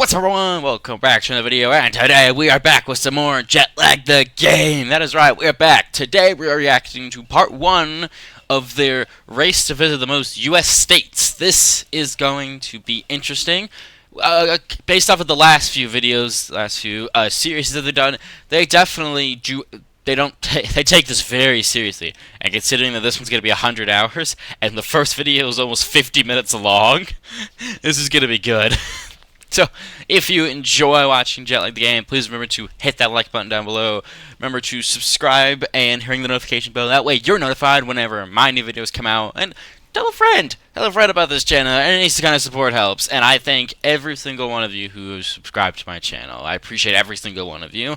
What's up, everyone? Welcome back to another video, and today we are back with some more Jet Lag the Game. That is right, we are back. Today we are reacting to part 1 of their race to visit the most US states. This is going to be interesting. Based off of the last few videos, series that they've done, they definitely do. They take this very seriously, and considering that this one's gonna be 100 hours, and the first video is almost 50 minutes long, this is gonna be good. So, if you enjoy watching Jet Lag the Game, please remember to hit that like button down below. Remember to subscribe and ring the notification bell. That way, you're notified whenever my new videos come out. And tell a friend about this channel. Any kind of support helps. And I thank every single one of you who subscribed to my channel. I appreciate every single one of you.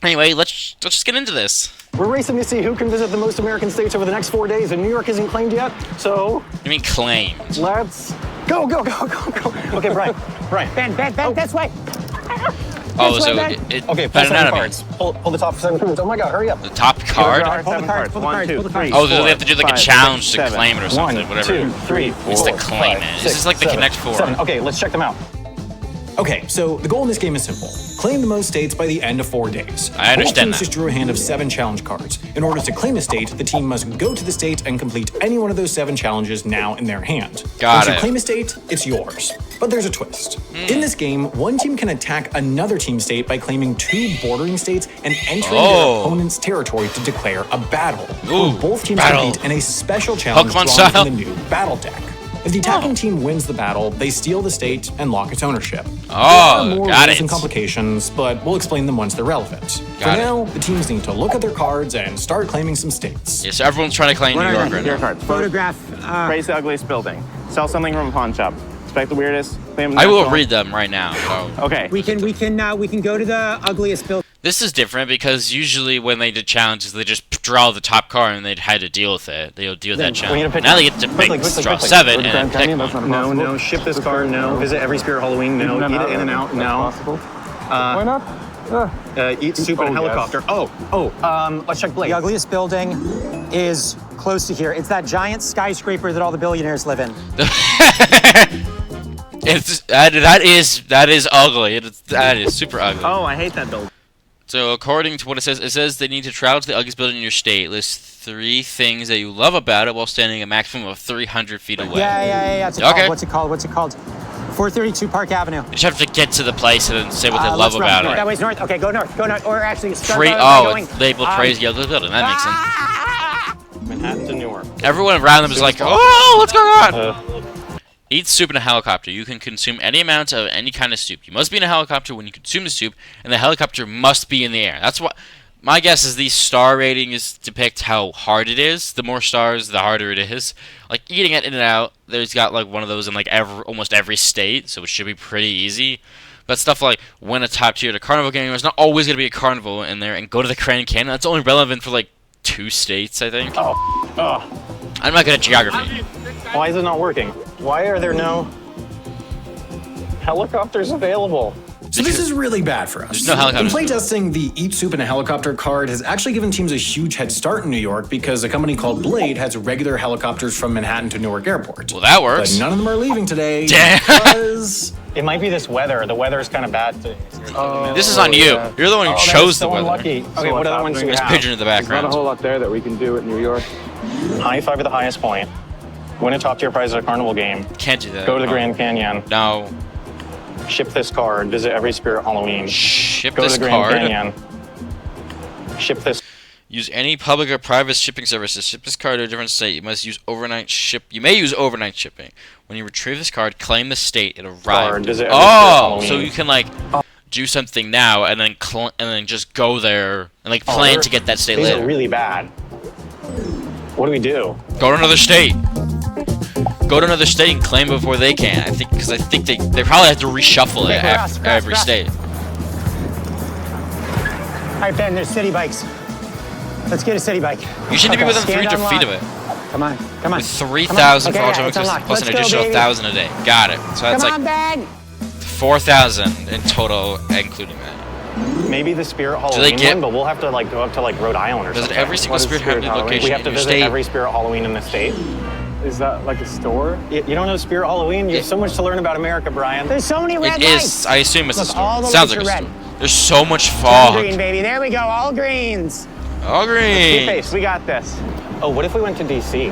Anyway, let's just get into this. We're racing to see who can visit the most American states over the next 4 days, and New York isn't claimed yet, so... You mean claimed? Let's go. Okay, Brian, Ben, this way. Oh, so okay, pull 7 cards. Pull the top 7 cards. Oh my god, hurry up. The top card? Pull the cards. 1, 2, 3, oh, so they have to do like a challenge to claim it or something, 1, whatever. 2, 3, 4, it's to claim it. This is like the Connect 4. 7. Okay, let's check them out. Okay, so the goal in this game is simple. Claim the most states by the end of 4 days. I understand Both teams that. just drew a hand of 7 challenge cards. In order to claim a state, the team must go to the state and complete any one of those 7 challenges now in their hand. Got Once it. you claim a state, it's yours. But there's a twist. In this game, one team can attack another team's state by claiming 2 bordering states and entering their opponent's territory to declare a battle. Ooh, Both teams battle. compete in a special challenge Pokemon drawn style? from the new battle deck. If the attacking team wins the battle, they steal the state and lock its ownership. Oh, There are more got rules it. and complications, but we'll explain them once they're relevant. Got it. For now, the teams need to look at their cards and start claiming some states. Yeah, so everyone's trying to claim New York right Your now. card. Photograph. Praise the ugliest building. Sell something from a pawn shop. Expect the weirdest. Claim the I will natural. read them right now. So. Okay. We can go to the ugliest building. This is different because usually when they did challenges, they just draw the top card and they'd had to deal with it. They'll deal with that we need challenge. to pick Now one. they get to Quickly, draw quickly. 7 Grand and pick Canyon, one. that's not possible. No, ship this card, no. Visit every Spirit Halloween, no. Eat it in and out, no. Why not? Eat soup in a helicopter. Let's check Blade. The ugliest building is close to here. It's that giant skyscraper that all the billionaires live in. that is ugly. That is super ugly. Oh, I hate that building. So according to what it says they need to travel to the ugliest building in your state. List 3 things that you love about it while standing a maximum of 300 feet away. Yeah. Okay. What's it called? 432 Park Avenue. You just have to get to the place and then say what they love about That it. way's north. Okay, go north. Or actually, start It's labeled Praise the Ugly Building. That makes sense. Manhattan to Newark. Everyone around them is like, oh, what's going on? Eat soup in a helicopter. You can consume any amount of any kind of soup. You must be in a helicopter when you consume the soup, and the helicopter must be in the air. That's what my guess is. These star ratings depict how hard it is. The more stars, the harder it is. Like eating it in and out, there's got like one of those in like almost every state, so it should be pretty easy. But stuff like win a top tier at a carnival game, there's not always gonna be a carnival in there, and go to the Grand Canyon. That's only relevant for like 2 states, I think. I'm not good at geography. Why is it not working? Why are there no helicopters available? So this is really bad for us. There's no helicopters. In playtesting, the Eat Soup in a Helicopter card has actually given teams a huge head start in New York because a company called Blade has regular helicopters from Manhattan to Newark Airport. Well, that works. But none of them are leaving today Damn. because... It might be this weather. The weather is kind of bad. This is on you. You're the one who chose the weather. Unlucky. Okay, what other ones do we There's have? pigeon in the There's not a background. whole lot there that we can do at New York. High 5 at the highest point. Win a top tier prize at a carnival game. Can't do that. Go to the Grand Canyon. No. Ship this card. Visit every Spirit Halloween. Ship Go to this the Grand card. Canyon. Ship this. Use any public or private shipping services. Ship this card to a different state. You must use overnight ship. You may use overnight shipping. When you retrieve this card, claim the state it arrived. Card. Visit every Spirit Oh, Halloween. so you can like do something now and then just go there and like plan to get that state These later. are really bad. What do we do? Go to another state. Go to another state and claim before they can. I think they probably have to reshuffle it after every state. All right, Ben. There's city bikes. Let's get a city bike. You should be within Stand 300 feet of unlocked. it. Come on. With 3,000 for all Okay, time it's unlocked. plus an Let's go, additional baby. 1,000 a day. Got it. So that's Come on, like Ben. 4,000 in total, including that. Maybe the Spirit they Halloween get- one, but we'll have to like go up to like Rhode Island or Does it something. every single What is spirit have a Spirit Halloween? location We have in to your visit state? every Spirit Halloween in the state. Is that like a store? You don't know Spirit Halloween? You have so much to learn about America, Brian. There's so many red It lights. is. I assume it's a Look, store. all the Sounds lights like a are red. store. There's so much All fog. green, baby. There we go. All greens. All green. Face, we got this. Oh, what if we went to D.C.?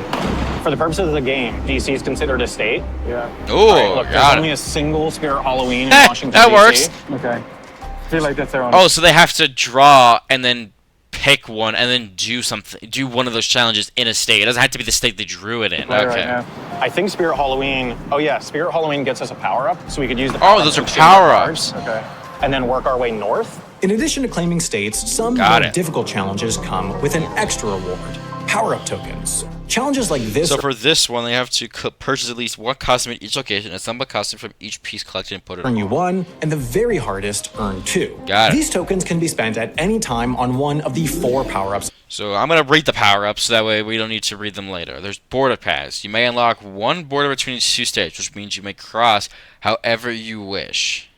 For the purposes of the game, D.C. is considered a state? Yeah. Oh, Look, there's got only it. a single Spirit Halloween in Eh, Washington, that D.C. works. Okay. I feel like that's their own. Oh, so they have to draw and then pick one and then do something. Do one of those challenges in a state. It doesn't have to be the state they drew it in. Right, Okay. yeah. I think Spirit Halloween. Oh yeah, Spirit Halloween gets us a power up, so we could use the. Oh, power-up those to are exchange our power-ups. cards, Okay. And then work our way north. In addition to claiming states, some Got more it. difficult challenges come with an extra reward: power-up tokens. Challenges like this So for this one, they have to purchase at least one costume at each location, assemble a costume from each piece collected, and put it earn on. you 1, and the very hardest earn 2. Got it. These tokens can be spent at any time on one of the 4 power-ups. So I'm gonna read the power-ups, so that way we don't need to read them later. There's border pass. You may unlock one border between each 2 states, which means you may cross however you wish.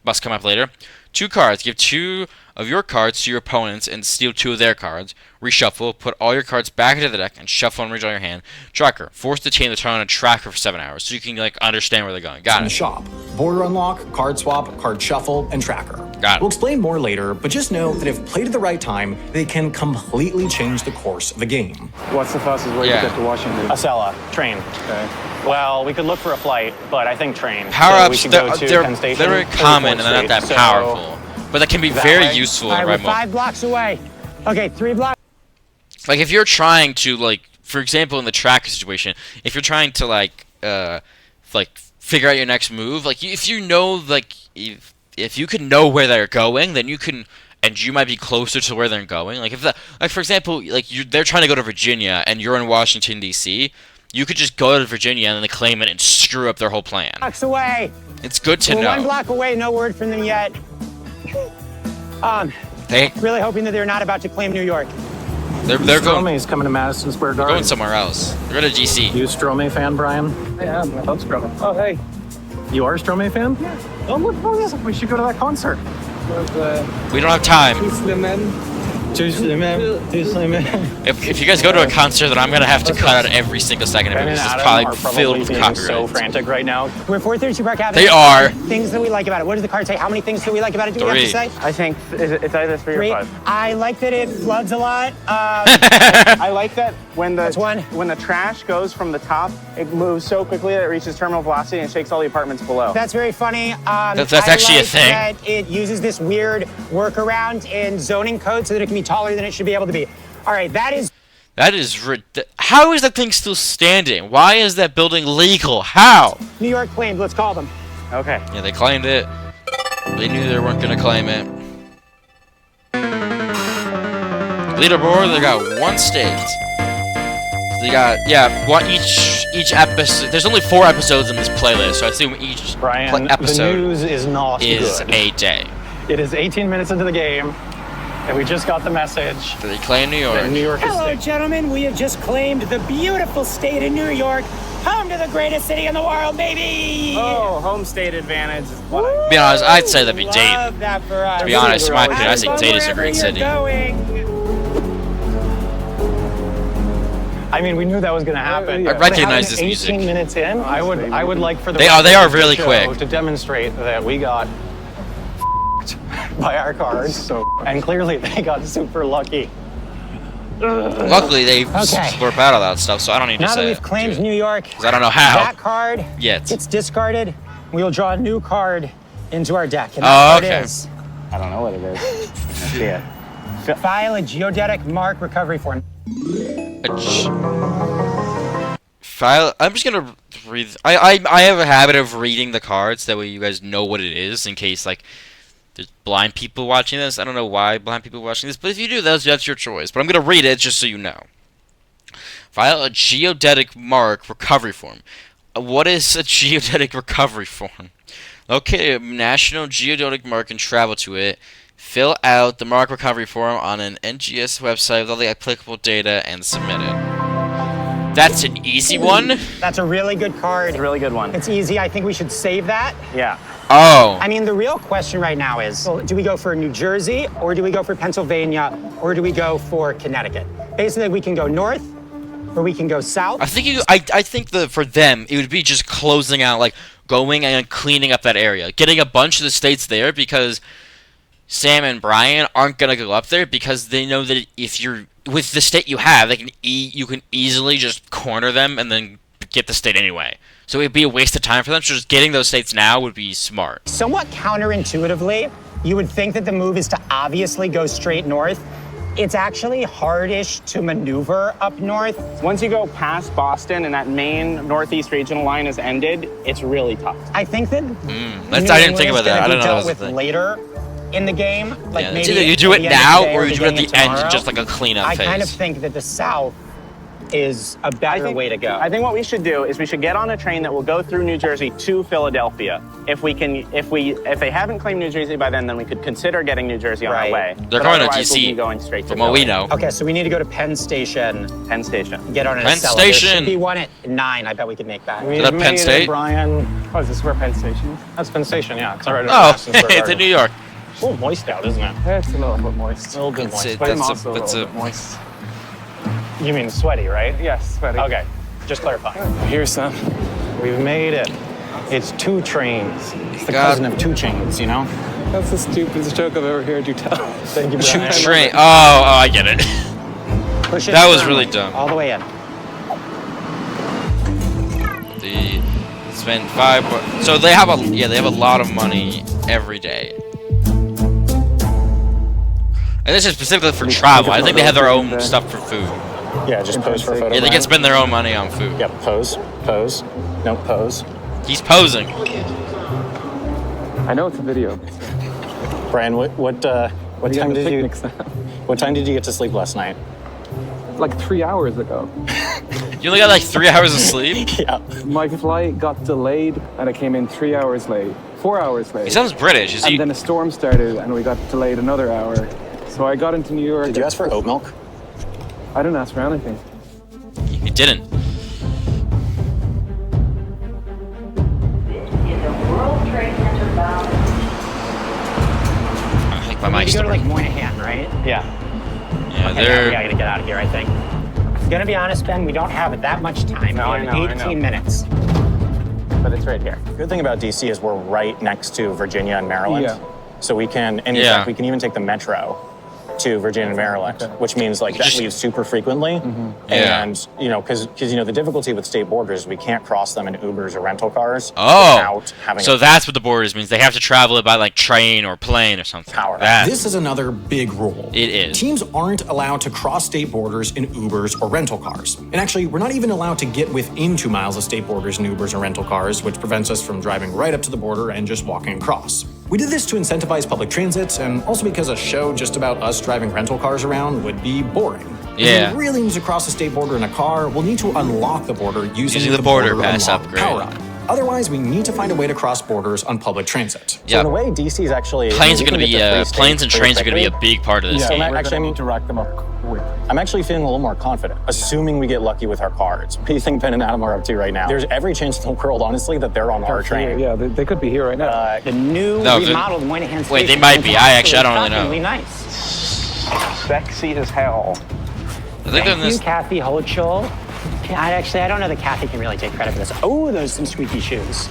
Must come up later. 2 cards. Give 2 of your cards to your opponents and steal 2 of their cards. Reshuffle. Put all your cards back into the deck and shuffle and redraw your hand. Tracker. Force to change the turn on a tracker for 7 hours, so you can understand where they're going. Got in the it. shop. Border unlock, card swap, card shuffle, and tracker. Got it. We'll explain more later, but just know that if played at the right time, they can completely change the course of the game. What's the fastest way Yeah. to get to Washington? Acela, train. Okay. Well, we could look for a flight, but I think train. Power-ups, So we could go to they're Penn Station, very 34th common and they're not Street. that So powerful. But that can be that very way? useful All in right, the we're right 5 blocks away. Okay, 3 blocks. Like if you're trying to for example in the tracker situation, if you're trying to figure out your next move, if you know if you can know where they're going, then you can, and you might be closer to where they're going. Like for example, they're trying to go to Virginia and you're in Washington D.C., you could just go to Virginia and then claim it and screw up their whole plan. Blocks away. It's good to We're know. 1 block away. No word from them yet. They Really hoping that they're not about to claim New York. they're going Strome's coming to Madison Square Garden. going somewhere else. They're going to DC. You a Strome fan, Brian? Yeah, I love Strome. Oh, hey. You are a Strome fan? Yeah. Oh, look, we should go to that concert. We don't have time. Too slim, If you guys go to a concert, then I'm gonna have to cut out every single second of it. Ben and This is Adam probably are filled with being so copyright. frantic right now. We're 432 Park Avenue. They are. Things that we like about it. What does the card say? How many things do we like about it? Do we have to 3. say? I think it's either 3 3. or 5. I like that it floods a lot. I like that when That's 1. when the trash goes from the top, it moves so quickly that it reaches terminal velocity and shakes all the apartments below. That's very funny. That's I actually a like thing. That it uses this weird workaround in zoning code so that it can be taller than it should be able to be. All right, that is. How is that thing still standing? Why is that building legal? How? New York claimed. Let's call them. Okay. Yeah, they claimed it. They knew they weren't gonna claim it. Leaderboard, they got 1 state. So they got each episode. There's only 4 episodes in this playlist, so I assume each Brian, the episode news is not is good. a day. It is 18 minutes into the game, and we just got the message They claim New York. that New York is Hello, safe. gentlemen. We have just claimed the beautiful state of New York, home to the greatest city in the world, baby. Oh, home state advantage. is what I- To be honest, I'd say that'd be Dayton. Love that for us. To be honest, in my opinion, I Have think fun Dayton's a wherever great you're city. going. I mean, we knew that was going to happen. I But recognize having this music. 18 minutes in, I would like for the They are really show quick. to demonstrate that we got by our cards, and clearly they got super lucky. Luckily, they Okay. slurp out of that stuff, so I don't need to Now that say we've claimed New York, 'cause I don't know how that card yet. gets discarded. We will draw a new card into our deck. And Oh, that card okay. is I don't know what it is. I see it. file a geodetic mark recovery form. File. I'm just gonna read. I have a habit of reading the cards. That way, you guys know what it is in case there's blind people watching this. I don't know why blind people are watching this, but if you do, that's your choice. But I'm gonna read it just so you know. File a geodetic mark recovery form. What is a geodetic recovery form? Locate a national geodetic mark and travel to it. Fill out the mark recovery form on an NGS website with all the applicable data and submit it. That's an easy one. That's a really good card. It's a really good one. It's easy. I think we should save that. Yeah. Oh. I mean, the real question right now is, well, do we go for New Jersey, or do we go for Pennsylvania, or do we go for Connecticut? Basically, we can go north, where we can go south. I think that for them it would be just closing out, like going and cleaning up that area, getting a bunch of the states there, because Sam and Brian aren't gonna go up there because they know that if you're with the state you have, you can easily just corner them and then get the state anyway. So it'd be a waste of time for them. So just getting those states now would be smart. Somewhat counterintuitively, you would think that the move is to obviously go straight north. It's actually hardish to maneuver up north. Once you go past Boston and that main northeast regional line has ended, it's really tough. I think that I didn't think about that. I don't know that was a with thing. later in the game, like Yeah, maybe it's either you do at it the end of now today or you do it at beginning the end, tomorrow. just like a cleanup I phase. kind of think that the south is a better way to go. I think what we should do is we should get on a train that will go through New Jersey to Philadelphia. If they haven't claimed New Jersey by then we could consider getting New Jersey on our Right. way. They're But going to otherwise, we'll DC, be going straight to from what we Philly. know. Okay, so we need to go to Penn Station. Penn Station. Get on an Penn Acela. There Station. should be one at 9. I bet we could make that. Is that Penn State? Brian. Oh, is this where Penn Station is? That's Penn Station, yeah. It's right in Oh, Madison Square it's in Garden. New York. It's a little moist out, isn't it? Yeah, it's a little bit moist. A little bit It's- moist. But I'm That's a- also a that's little a- bit moist. You mean sweaty, right? Yes, sweaty. Okay, just clarifying. Here's some. We've made it. It's 2 trains. It's the God. cousin of 2 chains, you know? That's the stupidest joke I've ever heard you tell. Thank you, Brian. Train. Oh, I get it. Push it That was firmly, really dumb. All the way in. They spend 5. So they have a lot of money every day. And this is specifically for travel. I think they have their own stuff for food. Yeah, just pose for a photo. Yeah, they Brian. can spend their own money on food. Yep, pose, pose. No, pose. He's posing. I know it's a video. Brian, what time did you what time did you get to sleep last night? Like 3 hours ago. You only got like 3 hours of sleep? Yeah. My flight got delayed and I came in 3 hours late. 4 hours late. He sounds British. Is And he? then a storm started and we got delayed another hour. So I got into New York. Did you ask for oat milk? I didn't ask for anything. He didn't. Is a World Trade Center bound. I think my We need mic's to go to still like working. Moynihan, right? Yeah. Yeah, Okay, they're. we gotta get out of here, I think. I'm gonna be honest, Ben, we don't have that much time. No, we I have know, I 18 know. minutes. But it's right here. Good thing about DC is we're right next to Virginia and Maryland. Yeah. So we can, and in Yeah. fact, we can even take the metro to Virginia and Maryland, which means like that Just- leaves super frequently. Yeah. And, you know, because the difficulty with state borders, we can't cross them in Ubers or rental cars Oh, without having so that's what the borders means. They have to travel it by like train or plane or something. Power. That This is another big rule. It is. Teams aren't allowed to cross state borders in Ubers or rental cars. And actually, we're not even allowed to get within 2 miles of state borders in Ubers or rental cars, which prevents us from driving right up to the border and just walking across. We did this to incentivize public transit, and also because a show just about us driving rental cars around would be boring. Yeah. If we really need to cross the state border in a car, we'll need to unlock the border using the border pass unlock upgrade. power-up. Otherwise, we need to find a way to cross borders on public transit. So yeah. in a way, DC is actually Planes are we going to can be get to 3 states planes and pretty trains are going to be a quickly. big part of this So game. I'm actually to rack them up quick. I'm actually feeling a little more confident, assuming we get lucky with our cards. What do you think Ben and Adam are up to right now? There's every chance in the world, honestly, that they're on our train. Yeah, they could be here right now. The new No, the- remodeled Moynihan Station. Wait, they might be. is I actually- I don't really know. shockingly nice. Sexy as hell. I think Thank in this. you, Kathy Hochul. I don't know that Kathy can really take credit for this. Oh, those some squeaky shoes.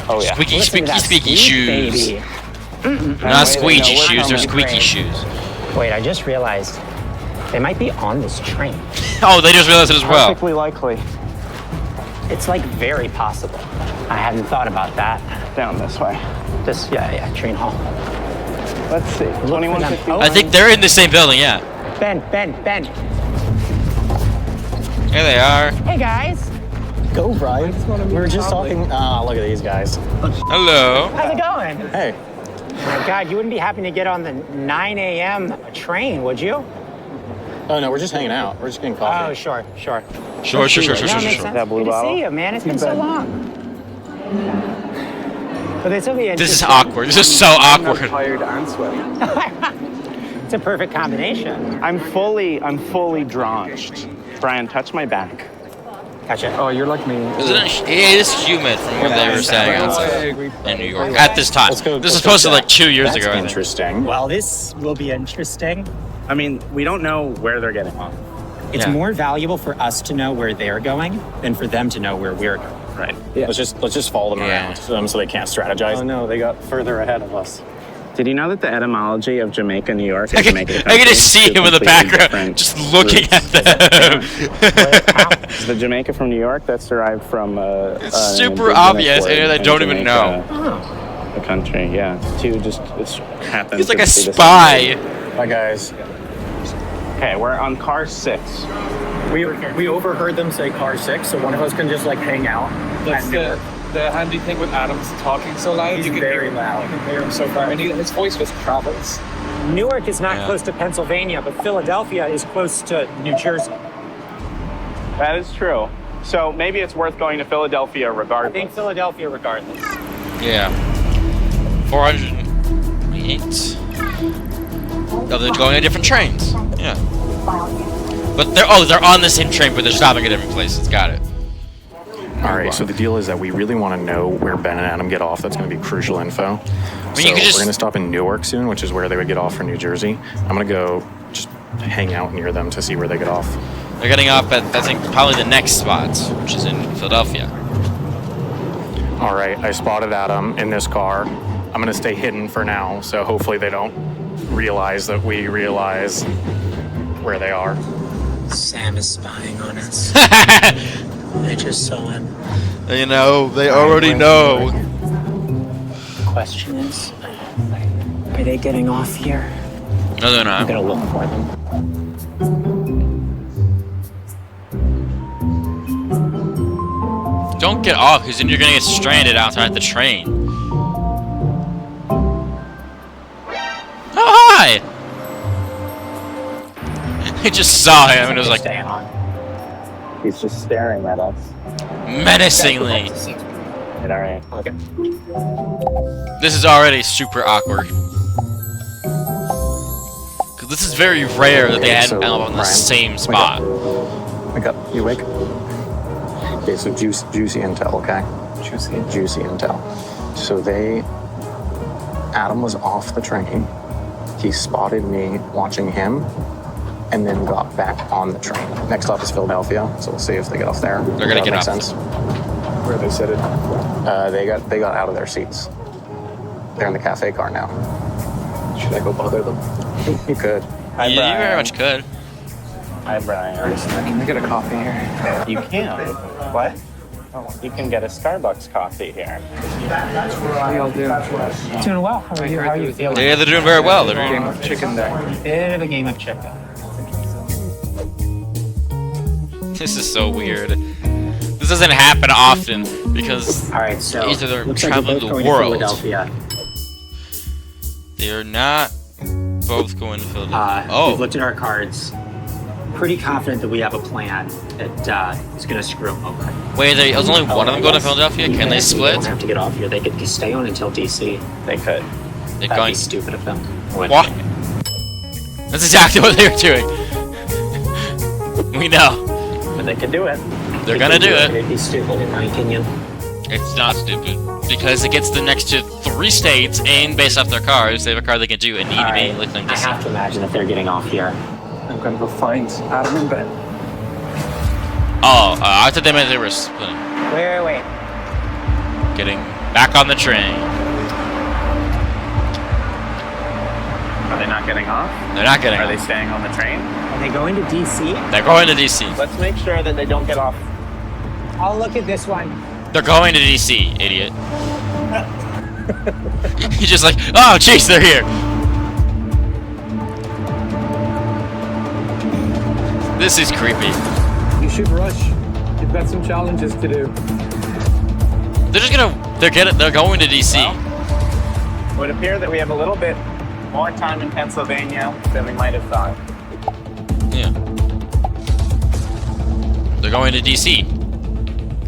Oh yeah. Squeaky, Listen to squeaky, that squeaky squeak, shoes. baby. Not squeegee know we're shoes, they're coming. squeaky Great. shoes. Wait, I just realized they might be on this train. Oh, they just realized it as well. Perfectly likely. It's like very possible. I hadn't thought about that. Down this way. This, yeah, train hall. Let's see. 2150. Oh, I think they're in the same building, yeah. Ben. Here they are. Hey guys, Go, Brian. We were just talking. Ah, look at these guys. Hello. how's it going? Hey. Oh my God, you wouldn't be happy to get on the 9 a.m. train, would you? Oh no, we're just hanging out. We're just getting coffee. Oh, sure. Sure. No, it makes sense. That blue Good to bottle. see you, man. It's been so long. But this will be This is interesting. awkward. This is so awkward. Tired and sweaty. It's a perfect combination. I'm fully drenched. Brian, touch my back. Gotcha. Oh, you're like me. It is humid from what they were saying outside in New York at this time. Let's go- This is let's go supposed to check. like 2 years That's ago, I think. interesting. Well, this will be interesting. I mean, we don't know where they're getting off. It's Yeah. more valuable for us to know where they're going than for them to know where we're going. Right. Let's just follow them Yeah. around so they can't strategize. Oh no, they got further ahead of us. Did you know that the etymology of Jamaica, New York, and I can Jamaica just see him in the background, just looking at them. The Jamaica from New York, that's derived from It's super obvious, and I don't even know. The country, yeah. It happens. He's like a to be the same. spy. Bye, guys. Okay, we're on car 6. We overheard them say car 6, so one of us can just like hang out. That's the handy thing with Adam's talking so loud. He's you can very hear, loud. You can hear him so far, and his voice just travels. Newark is not Yeah. close to Pennsylvania, but Philadelphia is close to New Jersey. That is true. So maybe it's worth going to Philadelphia I regardless. think Philadelphia regardless. Yeah. 408. Oh, they're going on different trains. Yeah. But they're on the same train, but they're stopping at different places. Got it. All right, so the deal is that we really want to know where Ben and Adam get off. That's going to be crucial info. So you could just- we're going to stop in Newark soon, which is where they would get off for New Jersey. I'm going to go just hang out near them to see where they get off. They're getting off at, I think, probably the next spot, which is in Philadelphia. All right, I spotted Adam in this car. I'm going to stay hidden for now, so hopefully they don't realize that we realize where they are. Sam is spying on us. I just saw him. You know, they already know. The question is, are they getting off here? No, they're I'm not. gonna look for them. Don't get off, because then you're gonna get stranded outside the train. Oh, hi! He just saw him and was like, Stay on. He's just staring at us. menacingly. All right. Okay. This is already super awkward. Because this is very rare that they Okay, had so, them on the Ryan, same spot. Wake up. You awake? Okay, so juicy intel, okay? Juicy intel. So Adam was off the train. He spotted me watching him, and then got back on the train. Next stop is Philadelphia, so we'll see if they get off there. They're gonna Does that get make off. sense? Where they sit it. They got out of their seats. They're in the cafe car now. Should I go bother them? You could. Hi, You Brian. very much could. Hi, Brian. Can I get a coffee here? You can. What? You can get a Starbucks coffee here. How y'all doing? Doing well. How are you? How are you feeling? Yeah, they're doing very well. They're Game doing... of chicken there. Bit of a game of chicken. This is so weird. This doesn't happen often because All right, so Either they're looks like traveling we're both the going world. to Philadelphia. they're not both going to Philadelphia. We've Oh, looked at our cards. Pretty confident that we have a plan that is going to screw them over. wait, there's only one of them going to Philadelphia? Can they They split? don't have to get off here. They could stay on until DC. They could. They're That'd going. be stupid of them. What? That's exactly what they were doing. We know. But they could do it. They're gonna do it. It'd be stupid, in my opinion. It's not stupid because it gets them next to 3 states, and based off their cars, they have a car they can do and All right, immediately claim I to see. have to imagine that they're getting off here. I'm gonna go find Adam and Ben. Oh, I thought they meant they were splitting. Wait. Getting back on the train. Are they not getting off? They're not getting Are they off. staying on the train? Are they going to DC? They're going to DC. Let's make sure that they don't get off. I'll look at this one. They're going to DC, idiot. He's just like, oh, jeez, they're here. This is creepy. You should rush. You've got some challenges to do. They're going to DC. It would appear that we have a little bit more time in Pennsylvania than we might have thought. Yeah. They're going to DC.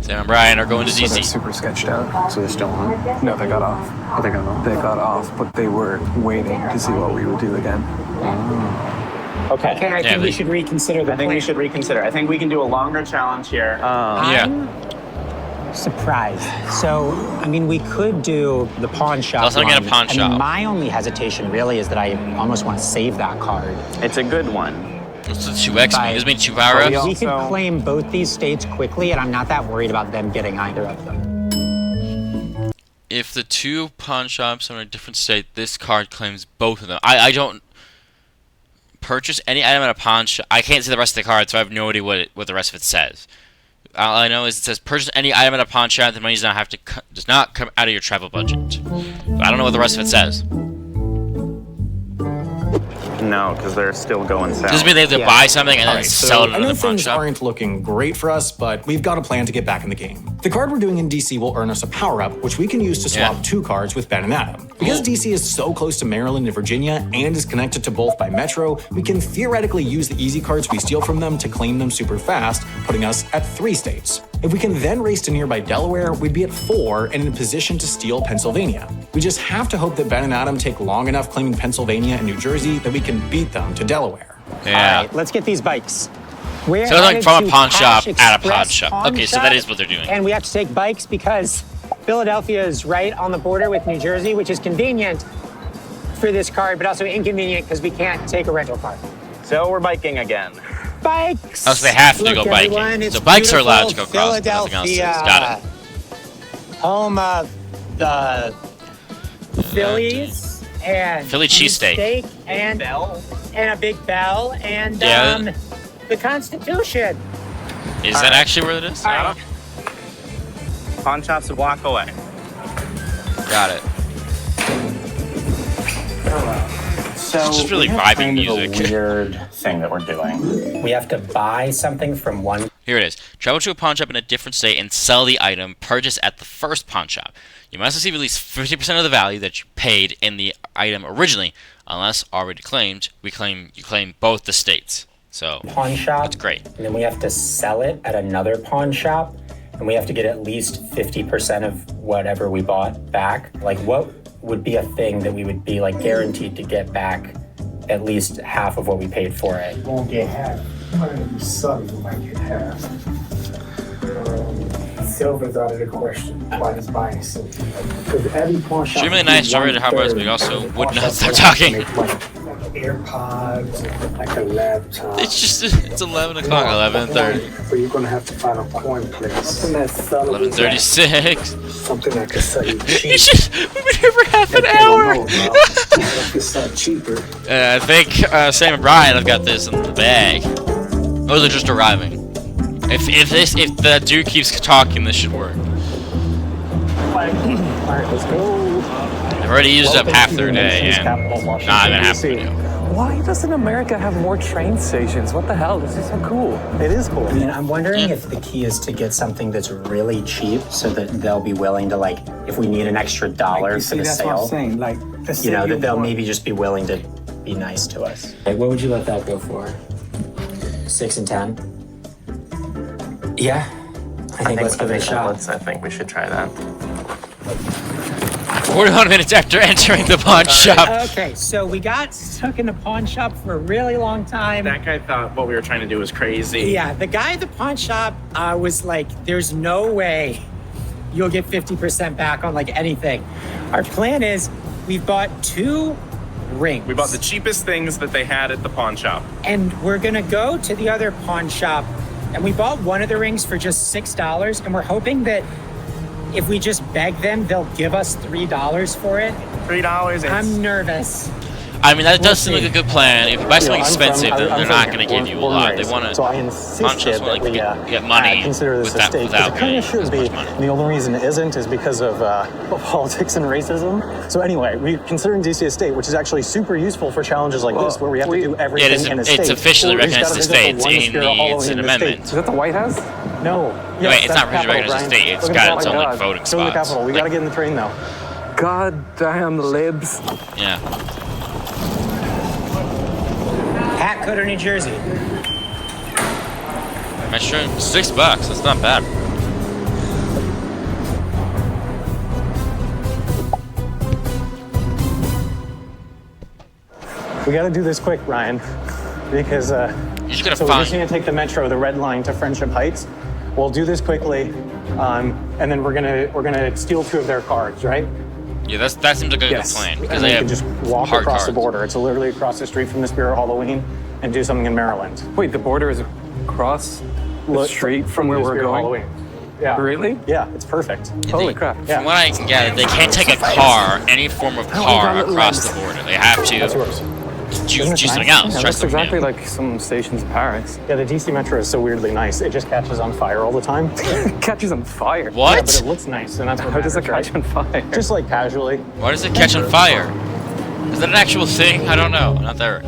Sam and Brian are going to So they're DC. super sketched out. So they're still on. No, they got off. Oh, they got off. They got off, but they were waiting to see what we would do again. Okay. Okay, I think they- we should reconsider the I think we plan. should reconsider. I think we can do a longer challenge here. Yeah. Surprised. So, I mean, we could do the pawn shop. Let's not get a one. pawn I shop. mean, my only hesitation really is that I almost want to save that card. It's a good one. What's the 2x mean? Does it mean 2 power We ups? can claim both these states quickly, and I'm not that worried about them getting either of them. If the 2 pawn shops are in a different state, this card claims both of them. I don't purchase any item at a pawn shop. I can't see the rest of the card, so I have no idea what the rest of it says. All I know is it says purchase any item at a pawn shop. The money does not come out of your travel budget. But I don't know what the rest of it says. No, because they're still going south. Does it mean they have to buy something and then Alright, sell it I at know another pawn things shop? aren't looking great for us, but we've got a plan to get back in the game. The card we're doing in DC will earn us a power-up, which we can use to swap 2 cards with Ben and Adam. Because DC is so close to Maryland and Virginia and is connected to both by Metro, we can theoretically use the easy cards we steal from them to claim them super fast, putting us at 3 states. If we can then race to nearby Delaware, we'd be at 4 and in a position to steal Pennsylvania. We just have to hope that Ben and Adam take long enough claiming Pennsylvania and New Jersey that we can beat them to Delaware. Yeah. All right, let's get these bikes. We're So it's like headed from a to pawn shop Cash at a pawn Express shop. Pawn Okay, so that is what they're doing. And we have to take bikes because Philadelphia is right on the border with New Jersey, which is convenient for this card, but also inconvenient because we can't take a rental car. So we're biking again. Bikes! Oh, so they have to Look, go biking. everyone, it's So bikes are allowed to go beautiful across, but nothing else is. Philadelphia. Got it. Home of the Phillies and Philly cheesesteak. and a big bell and Yeah. the Constitution. Is that actually where it is? All right. Pawn shop's a block away. Got it. So It's just really we have vibing kind of music. a weird thing that we're doing. We have to buy something from one. Here it is. Travel to a pawn shop in a different state and sell the item purchased at the first pawn shop. You must receive at least 50% of the value that you paid in the item originally, unless already claimed. You claim both the states. So Pawn shop. that's great. And then we have to sell it at another pawn shop, and we have to get at least 50% of whatever we bought back. Like, what would be a thing that we would be like guaranteed to get back at least half of what we paid for it? Won't get half. Maybe some you might get half. Silver's out of the question. Why is buying silver? Because every pawn shop. Extremely nice story to Hot Boys, but we also would not stop talking. AirPods, like a laptop. It's 11 o'clock, 11:30. So you're gonna have to find a coin place. Something that's sellable. 11:36. Something that can sell you cheap. We've been here for half an hour. It's sell cheaper. I think Sam and Brian have got this in the bag. Oh, they're just arriving. If the dude keeps talking, this should work. Alright, let's go. They've already used up half their day, and not even half the video. Why doesn't America have more train stations? What the hell? This is so cool. It is cool. I mean, I'm wondering if the key is to get something that's really cheap so that they'll be willing to, like, if we need an extra dollar for the that's sale, what I'm saying. Like, let's you say know, that they'll want- maybe just be willing to be nice to us. Like, what would you let that go for? 6 and 10? Yeah. I think let's give it a shot. I think we should try that. 41 minutes after entering the pawn shop. Okay, so we got stuck in the pawn shop for a really long time. That guy thought what we were trying to do was crazy. Yeah, the guy at the pawn shop was like, there's no way you'll get 50% back on like anything. Our plan is we've bought 2 rings. We bought the cheapest things that they had at the pawn shop. And we're gonna go to the other pawn shop, and we bought one of the rings for just $6, and we're hoping that if we just beg them, they'll give us $3 for it. $3. I'm nervous. I mean, that does seem like a good plan. If you buy something I'm expensive, from- then I'm they're from not going to give you a born lot. and They raised. want to. So I Pawn insisted shops want that we to get money consider this a without, state. without It kind paying of should as be. much money. The only reason it isn't is because of politics and racism. So anyway, we're considering DC a state, which is actually super useful for challenges like this, where we have to do everything in a state. It's officially Or we just recognized gotta as a visit state. one It's Spirit Halloween it's an in the amendment. state. Is that the White House? No. Wait, it's that's not the recognized as a capital, state. Brian. It's Look got at its the- own oh my like God. voting Go to the spots. Capitol. We Like, gotta get in the train now. God damn the libs. yeah. Hat Coder, New Jersey. My shirt, $6. That's not bad. We gotta do this quick, Ryan, because You just gotta so we're find. just gonna take the metro, the red line to Friendship Heights. We'll do this quickly, and then we're gonna steal 2 of their cards, right? Yeah, that seems like a good plan because and they we have can just walk hard across cards. the border. It's literally across the street from the Spirit Halloween. and do something in Maryland. Wait, the border is across the street from where we're going? Halloween. Yeah. Really? Yeah, it's perfect. Holy crap. Yeah. From what I can gather, they can't take a car, any form of car, across the border. They have That's to yours. choose something else. Yeah, try that's something exactly new. like some stations in Paris. Yeah, the DC Metro is so weirdly nice. It just catches on fire all the time. It catches on fire. Yeah, but What? it looks nice, and that's what How does it matters, catch on fire? right? Just like casually. Why does it catch on fire? Is that an actual thing? I don't know. Not there.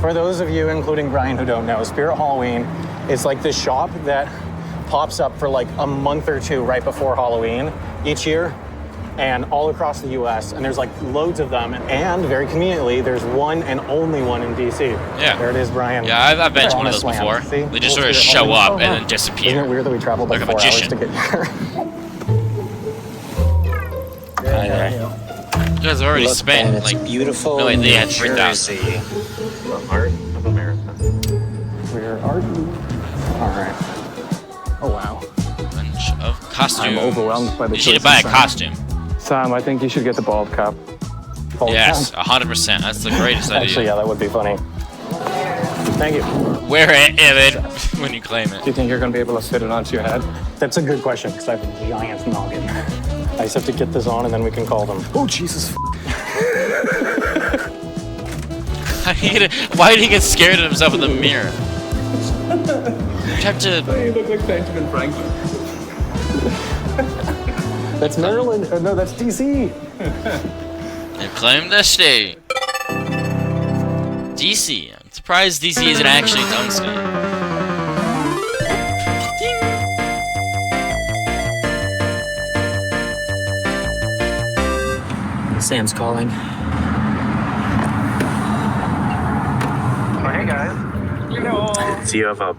For those of you, including Brian, who don't know, Spirit Halloween is like this shop that pops up for like a month or two right before Halloween each year, and all across the US, and there's like loads of them, and very conveniently, there's one and only one in DC. Yeah. There it is, Brian. Yeah, I've been to one of those Promised land. before. See? They just Little sort of Spirit show Halloween. up Oh, and wow. then disappear. Isn't it weird that we traveled like Like a 4 hours magician. to get here? Hi there. You guys have already spent like beautiful. no, they had 3,000. The art of America. Where are you? All right. Oh, wow. Bunch of costumes. I'm overwhelmed by the You should choices, buy a Sam. costume. Sam, I think you should get the bald cap. Hold Yes, on. 100%. That's the greatest idea. Actually, yeah, that would be funny. Thank you. Wear it, Evan, when you claim Do it. you think you're going to be able to fit it onto your head? That's a good question because I have a giant noggin. I just have to get this on and then we can call them. Oh, Jesus. Why did he get scared of himself in the mirror? You have to. You look like Benjamin Franklin. That's Maryland. Oh, no, that's DC. You claim the state. DC. I'm surprised DC isn't actually its own state. Sam's calling. Oh, hey, guys. Do you have a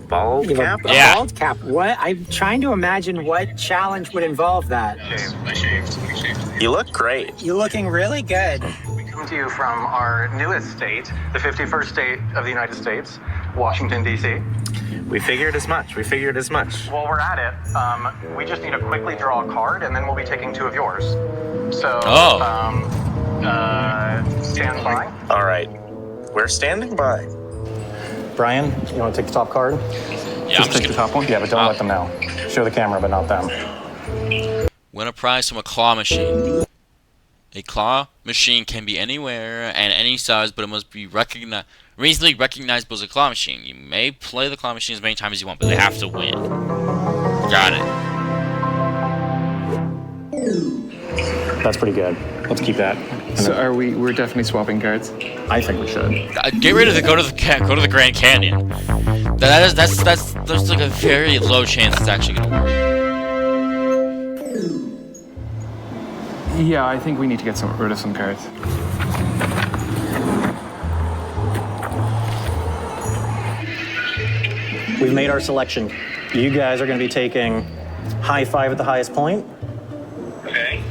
ball cap? Yeah. Bald cap. What? I'm trying to imagine what challenge would involve that. You look great. You're looking really good. We come to you from our newest state, the 51st state of the United States, Washington, D.C. We figured as much. While we're at it, we just need to quickly draw a card and then we'll be taking 2 of yours. So, stand by. All right. We're standing by. Brian, you want to take the top card? Yeah, I'm just take the top one? Yeah, but don't let them know. Show the camera, but not them. Win a prize from a claw machine. A claw machine can be anywhere and any size, but it must be reasonably recognizable as a claw machine. You may play the claw machine as many times as you want, but they have to win. Got it. That's pretty good. Let's keep that. So we're definitely swapping cards? I think we should. Get ready to go to the Grand Canyon. That's there's like a very low chance it's actually gonna work. Yeah, I think we need to get rid of some cards. We've made our selection. You guys are going to be taking high five at the highest point. Okay.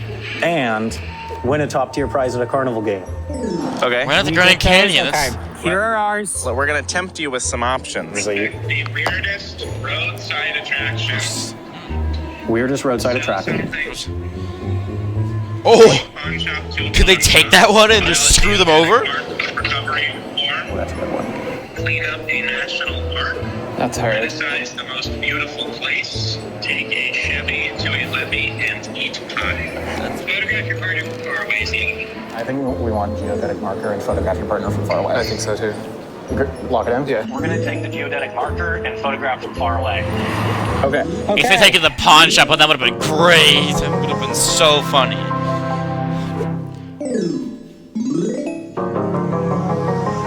And win a top tier prize at a carnival game. Okay. We're at the Grand Canyon. That's, Here are ours. So we're gonna tempt you with some options. The weirdest roadside attraction. weirdest roadside attraction. oh! Could they take that one and just screw them over? Oh, that's a good one. Clean up a national park. That's hard. Criticize the most beautiful place. Take a Chevy to a levee and eat pie. Photograph your partner from far away. I think we want geodetic marker and photograph your partner from far away. I think so too. Lock it in? Yeah. We're going to take the geodetic marker and photograph from far away. Okay. If they taken the pawn shop, that would have been great. It would have been so funny.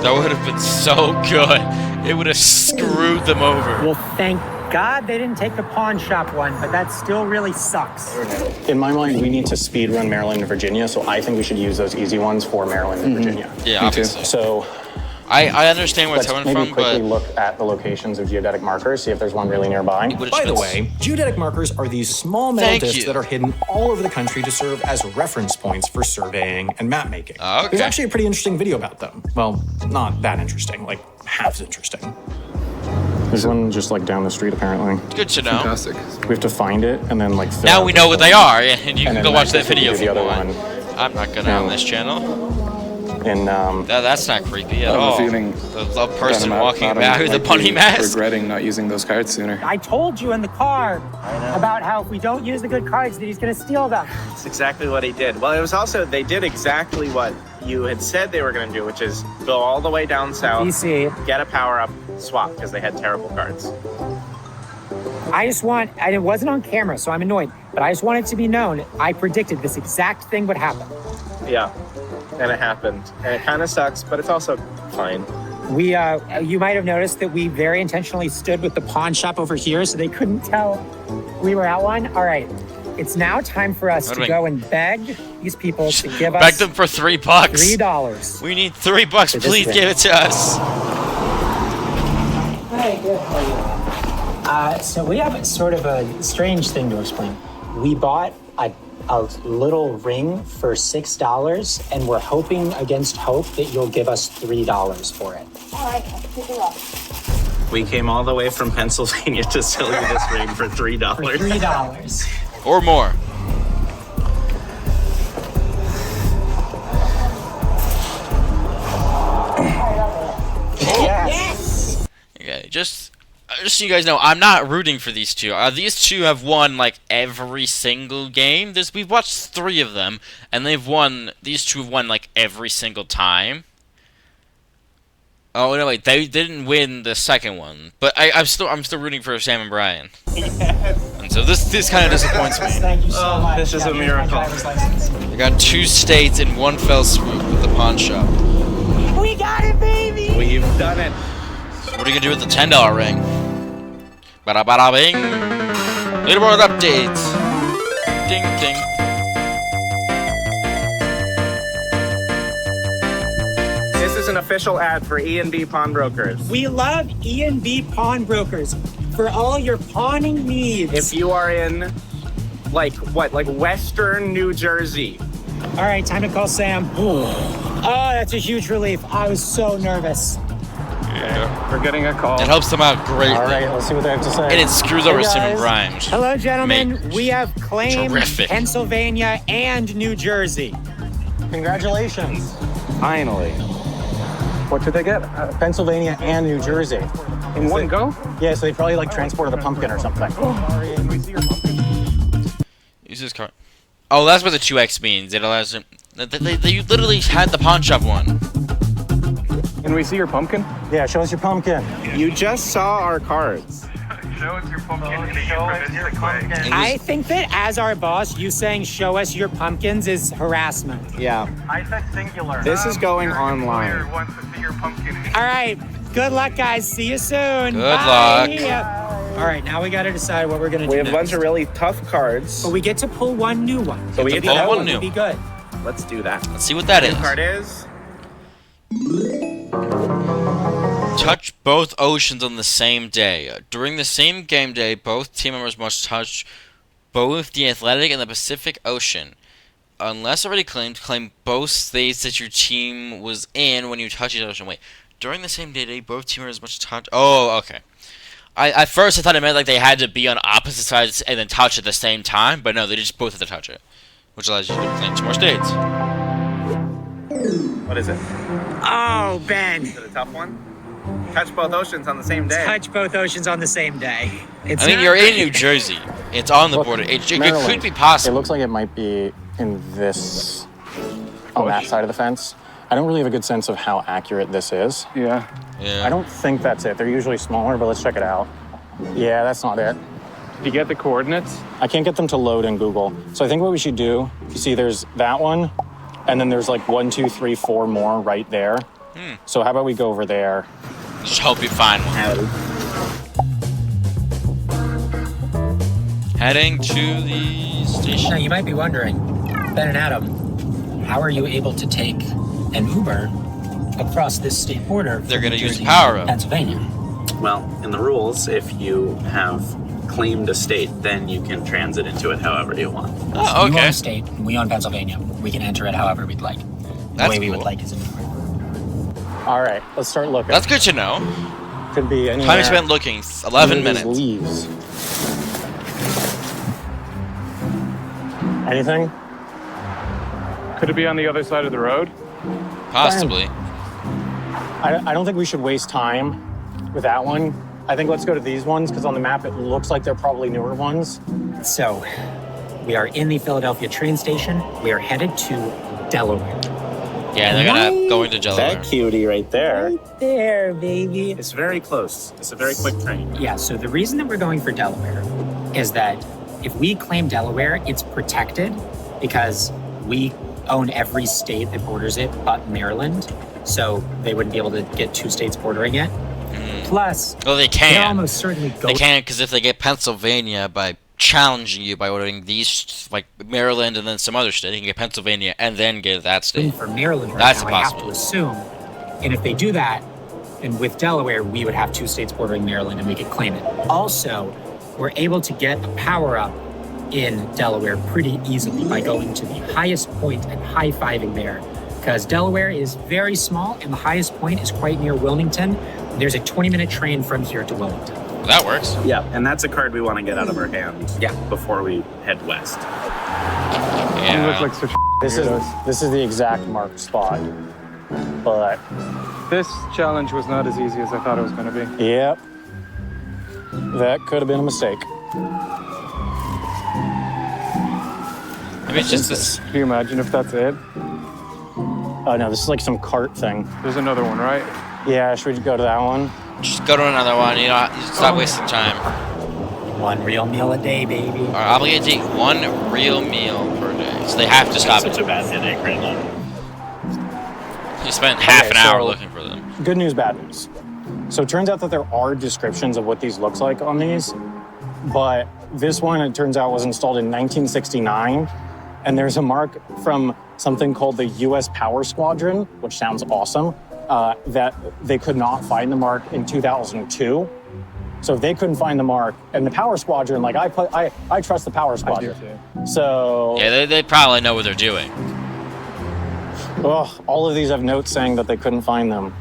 That would have been so good. It would have screwed them over. Well, thank God they didn't take the pawn shop one, but that still really sucks. In my mind, we need to speed run Maryland and Virginia, so I think we should use those easy ones for Maryland and Virginia. Yeah, Me too. obviously. So I understand where it's let's coming maybe from, quickly but look at the locations of geodetic markers, see if there's one really nearby. By the way, geodetic markers are these small metal Thank discs you. that are hidden all over the country to serve as reference points for surveying and map making. Okay. There's actually a pretty interesting video about them. Well, not that interesting, like half as interesting. There's one just like down the street, apparently. good to know. Fantastic. We have to find it and then like fill Now out we the know what they form. are, and you And can then go watch that next we video do if the you other want. one. I'm not gonna on this channel. In That's not creepy at I all. have a feeling The person walking Adam back with the might bunny be mask. regretting not using those cards sooner. I told you in the car about how if we don't use the good cards, that he's going to steal them. That's exactly what he did. Well, it was also, they did exactly what you had said they were going to do, which is go all the way down south, DC. get a power-up, swap, because they had terrible cards. I just want, and it wasn't on camera, so I'm annoyed, but I just want it to be known, I predicted this exact thing would happen. Yeah, and it happened. And it kind of sucks, but it's also fine. We, you might have noticed that we very intentionally stood with the pawn shop over here so they couldn't tell we were at one. All right, it's now time for us to go and beg these people to give us Beg them for $3. $3. We need $3. Please give it to us. Hey, good. How are you? So we have sort of a strange thing to explain. We bought a little ring for $6, and we're hoping against hope that you'll give us $3 for it. All right, take a look. We came all the way from Pennsylvania to sell you this ring for $3. For $3. Or more. Yes! Okay, just so you guys know, I'm not rooting for these two. These two have won like every single game. We've watched 3 of them, and they've won. These two have won like every single time. Oh no, wait, they didn't win the second one, but I'm still rooting for Sam and Brian. And so this kind of disappoints me. Thank you so much. This is a miracle. We got 2 states in one fell swoop with the pawn shop. We got it, baby! We've done it. So what are you gonna do with the $10 ring? Bada bada bing. Leaderboard updates. Ding ding. This is an official ad for E&B Pawnbrokers. We love E&B Pawnbrokers for all your pawning needs. If you are in, like Western New Jersey. All right, time to call Sam. Oh, that's a huge relief. I was so nervous. Yeah, we're getting a call. It helps them out greatly. all right, let's see what they have to say. And it screws over Sam and Brian. which Hello, gentlemen. makes We have claimed terrific. Pennsylvania and New Jersey. Congratulations. Finally. What did they get? Pennsylvania and New Jersey. In one go? Yeah, so they probably like transported a pumpkin or something. Use this card. Oh, that's what the 2x means. It allows them. They literally had the pawn shop one. Can we see your pumpkin? Yeah, show us your pumpkin. You just saw our cards. Show us your pumpkin in the quick. I think that as our boss, you saying "show us your pumpkins" is harassment. Yeah. I said singular. This is going Your online. employer wants to see your pumpkin. All right. Good luck, guys. See you soon. Good Bye. luck. All right, now we got to decide what we're gonna do. We have a bunch next. of really tough cards. But we get to pull one new one. So we get get to to pull know one new. Be good. Let's do that. Let's see what that New is. card is Touch both oceans on the same day. During the same game day, both team members must touch both the Atlantic and the Pacific Ocean. Unless already claimed, claim both states that your team was in when you touch each ocean. Wait, during the same day, both team members must touch. Oh, okay. At first I thought it meant like they had to be on opposite sides and then touch at the same time, but no, they just both have to touch it, which allows you to claim 2 more states. what is it? Oh, Ben. Is it a tough one? Touch both oceans on the same day. Touch both oceans on the same day. It's I mean, not you're in great. New Jersey. It's on the Look, border. It Maryland. could be possible. It looks like it might be in this, on that side of the fence. I don't really have a good sense of how accurate this is. Yeah. Yeah. I don't think that's it. They're usually smaller, but let's check it out. Yeah, that's not it. Did you get the coordinates? I can't get them to load in Google. So I think what we should do, you see there's that one, and then there's like 1, 2, 3, 4 more right there. So how about we go over there? Just hope you find one. Heading to the Now, station. you might be wondering, Ben and Adam, how are you able to take an Uber across this state border? They're from gonna use Jersey the power to up. Pennsylvania. Well, in the rules, if you have claimed a state, then you can transit into it however you want. Oh, You own okay. a state, we own Pennsylvania. We can enter it however we'd like. The That's way we would cool. like is in Uber. All right, let's start looking. That's good to know. Could be anywhere. Time spent looking, 11 Under these minutes. Leaves. Anything? Could it be on the other side of the road? Possibly. I don't think we should waste time with that one. I think let's go to these ones because on the map it looks like they're probably newer ones. So, we are in the Philadelphia train station. We are headed to Delaware. Yeah, they're gonna go into Delaware. That cutie right there. Right there, baby. It's very close. It's a very quick train. Yeah, so the reason that we're going for Delaware is that if we claim Delaware, it's protected because we own every state that borders it but Maryland. So they wouldn't be able to get 2 states bordering it. Plus, well, they they'll can. almost certainly go. They can because if they get Pennsylvania by challenging you by ordering these, like Maryland and then some other state, they can get Pennsylvania and then get that state. For Maryland right That's now, a I have to possibility. assume. And if they do that, then with Delaware, we would have 2 states bordering Maryland and we could claim it. Also, we're able to get a power-up in Delaware pretty easily by going to the highest point and high-fiving there. Because Delaware is very small and the highest point is quite near Wilmington. There's a 20-minute train from here to Wilmington. Well, that works. Yeah, and that's a card we want to get out of our hand before we head west. You look like such This is the exact marked spot. But This challenge was not as easy as I thought it was going to be. yep. That could have been a mistake. Maybe it's just this. Can you imagine if that's it? Oh no, this is like some cart thing. There's another one, right? Yeah, should we go to that one? Just go to another one. You know, stop wasting time. 1 real meal a day, baby. Are obligated to eat 1 real meal per day, so they have to stop Such it. a bad headache right now. You spent half Okay, an hour so- looking for them. Good news, bad news. So it turns out that there are descriptions of what these looks like on these, but this one, it turns out, was installed in 1969, and there's a mark from something called the U.S. Power Squadron, which sounds awesome, that they could not find the mark in 2002. So if they couldn't find the mark, and the Power Squadron, like I trust the Power Squadron. So Yeah, they probably know what they're doing. all of these have notes saying that they couldn't find them.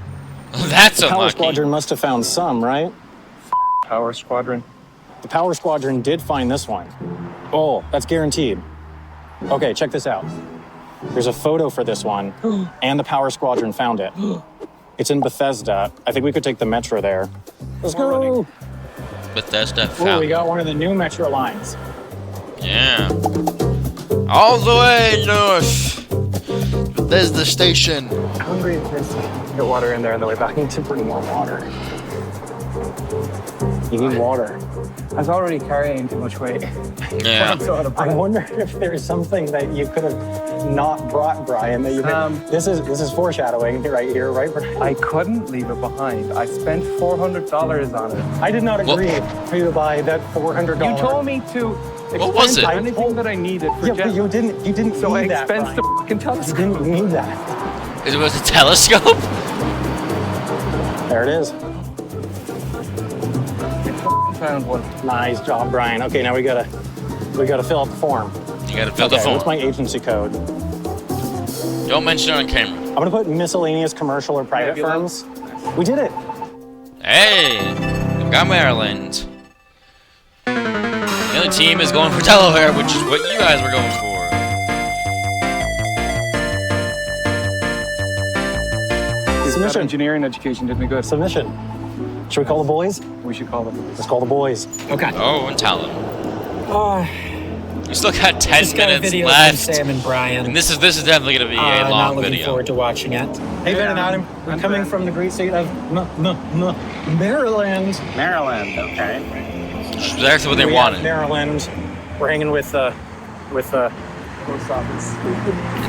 That's The Power unlucky. Squadron must have found some, right? Power Squadron. The Power Squadron did find this one. Oh, that's guaranteed. Okay, check this out. There's a photo for this one, and the Power Squadron found it. It's in Bethesda. I think we could take the metro there. Let's go. Bethesda Oh, found. we got one of the new metro lines. Yeah. All the way north. Bethesda Station. Hungry and thirsty. Get water in there on the way back. I need to bring more water. You need water. I was already carrying too much weight. Yeah. I wonder if there's something that you could have not brought, Brian. That you this is foreshadowing right here, right? Brian? I couldn't leave it behind. I spent $400 on it. I did not agree for you to buy that $400. You told me to What was it? anything that I needed for Yeah, jet. but you didn't So I need that. expensed the Brian. fucking You telescope. didn't need that. It was a telescope? There it is. Found one. Nice job, Brian. Okay, now we gotta fill out the form. You gotta fill the Okay, form. what's my agency code? Don't mention it on camera. I'm gonna put miscellaneous commercial or private firms. We did it. Hey, we got Maryland. The other team is going for Delaware, which is what you guys were going for. That Submission. engineering education did me good. Submission. Should we call the boys? We should call them. Let's call the boys. Okay. Oh, and tell them. Oh, We still got 10 just got a minutes video left. from Sam and Brian. And this is definitely gonna be a Not long looking video. forward to watching it. Hey, Ben and Adam. We're coming from the great state of Maryland. Maryland, okay. That's what they We wanted. have Maryland. We're hanging with Post office.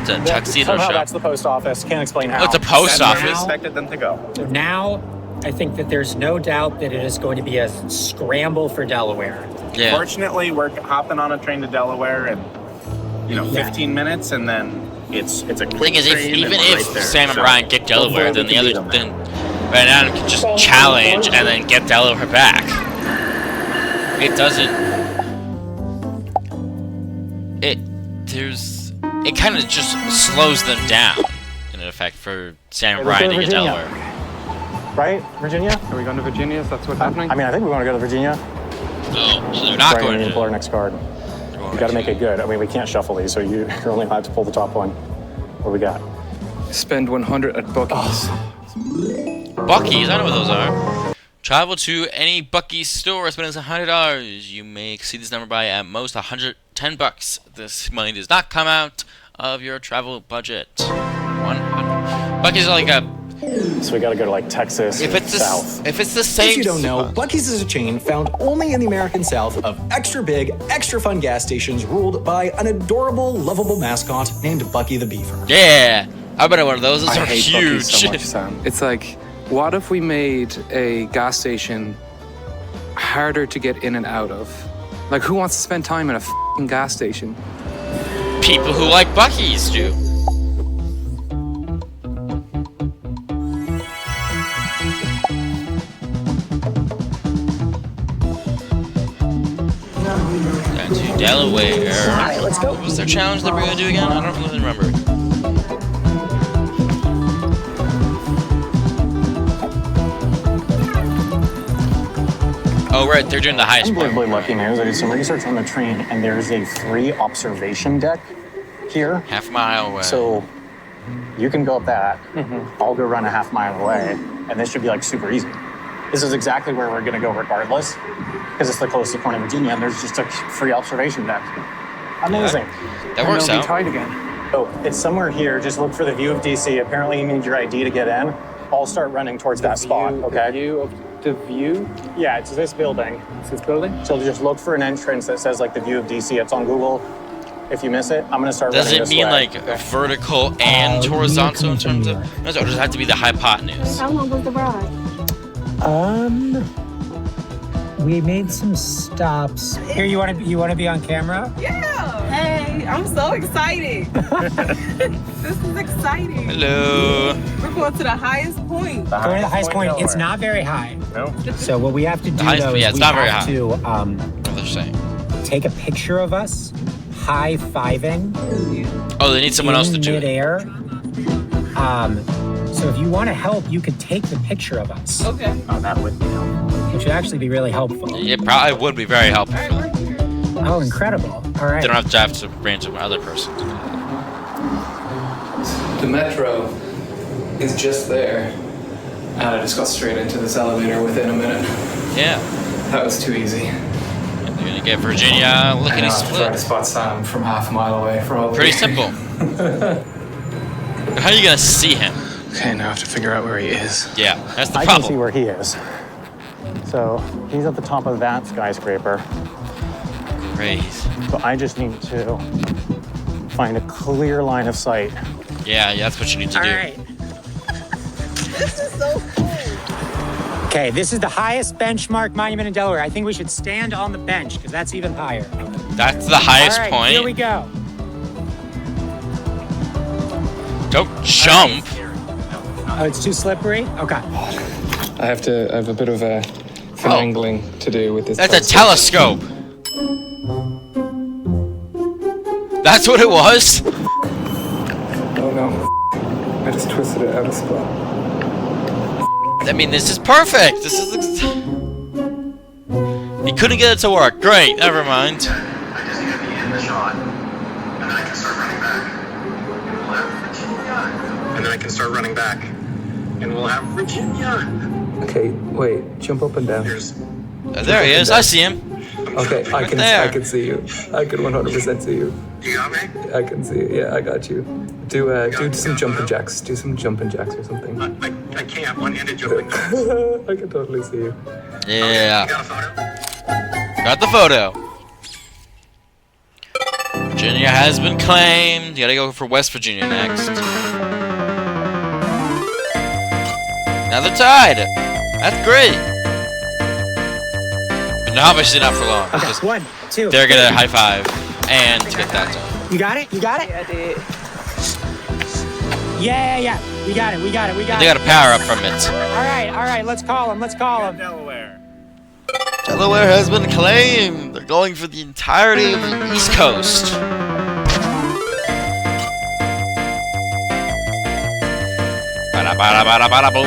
It's a tuxedo somehow shop. that's the post office. Can't explain how. Oh, it's a post That's where we office. expected them to go. Now, I think that there's no doubt that it is going to be a scramble for Delaware. Yeah. Fortunately, we're hopping on a train to Delaware in, 15 minutes, and then it's a The quick thing is, train, even and we're if right there. Sam and So, Brian get Delaware, hopefully then we the can other, beat 'em then Van Adam can just challenge and then get Delaware back. It doesn't. It kind of just slows them down, in effect, for Sam and Let's Brian go to to get Virginia. Delaware. Right, Virginia? Are we going to Virginia? Is that what's happening? I mean, I think we want to go to Virginia. Oh, so they're not Brian, going we need to pull our to. next card. We got to make it good. I mean, we can't shuffle these, so you're only allowed to pull the top one. What we got? Spend 100 at Buc-ee's. Buc-ee's, I know what those are. Travel to any Buc-ee's store, spend $100. You may exceed this number by at most $110. This money does not come out of your travel budget. 100. Buc-ee's are like a. So we got to go to like Texas, If it's South. if it's the same. If you don't know, Buc-ee's is a chain found only in the American South of extra big, extra fun gas stations ruled by an adorable, lovable mascot named Bucky the Beaver. Yeah, I've been at one of those. Those I are hate huge. Buc-ee's so much, Sam. It's like, what if we made a gas station harder to get in and out of? Like, who wants to spend time in a f***ing gas station? People who like Buc-ee's do. Down to Delaware. Alright, let's go. What was their challenge that we're gonna do again? I don't really remember. Oh right, they're doing the highest point. Unbelievably lucky news. I did some research on the train, and there's a free observation deck here. Half a mile away. So you can go up that. I'll go run a half mile away, and this should be like super easy. This is exactly where we're gonna go regardless, because it's the closest point in Virginia, and there's just a free observation deck. Amazing. That works They'll be out. tight again. Oh, it's somewhere here. Just look for the view of DC. Apparently, you need your ID to get in. I'll start running towards that spot. Okay. The view? Yeah, it's this building. It's this building? So just look for an entrance that says like the view of DC. It's on Google. If you miss it, I'm gonna start Does running it this mean way. like vertical and horizontal in terms of? No, or does it have to be the hypotenuse? How long was the ride? We made some stops. Here, you want to be on camera? Yeah. Hey, I'm so excited. This is exciting. Hello. We're going to the highest point. Going to the highest point. It's not very high. No. So what we have to do highest- though yeah, is it's we not very have high. to What they're saying. take a picture of us high-fiving Oh, they need someone else to in do it. midair. So if you want to help, you could take the picture of us. Okay. Oh, that would be helpful. Which would actually be really helpful. It probably would be very helpful. Oh, incredible. All right. They don't have to bring some other person to do that. The metro is just there. And I just got straight into this elevator within a minute. Yeah. That was too easy. You're gonna get Virginia lickety Try to split. spot Sam from half a mile away, probably. Pretty simple. How are you gonna see him? Okay, now I have to figure out where he is. Yeah, that's the I can see problem. where he is. So he's at the top of that skyscraper. Great. So I just need to find a clear line of sight. Yeah, that's what you need to All do. right. This is so cool. Okay, this is the highest benchmark monument in Delaware. I think we should stand on the bench because that's even higher. That's the highest All right, point. Here we go. Don't jump. Oh, it's too slippery? Okay. I have a bit of a finagling to do with this. That's a process. telescope. That's what it was? Oh no. I just twisted it out of spot. I mean, this is perfect. This is. He couldn't get it to work. Great. Never mind. I just need to be in the shot, and then I can start running back. And then I can start running back, and we'll have Virginia. Okay, wait. Jump up and down. There he is. I see him. Okay, I can there. I can see you. I can 100% see you. You got me? I can see you. Yeah, I got you. Do some jumping jacks. Do some jumping jacks or something. I can't. One-handed jumping. I can totally see you. Yeah. You got a photo? Got the photo. Virginia has been claimed. You gotta go for West Virginia next. Now they're tied. That's great. But obviously not for long. Okay, because 1, 2. they're gonna high five and to get that done. You got it? You got it? Yeah, I did. Yeah. We got it. They got a power up from it. All right. Let's call him. Delaware has been claimed. They're going for the entirety of the East Coast. Bada bada bada bada boom.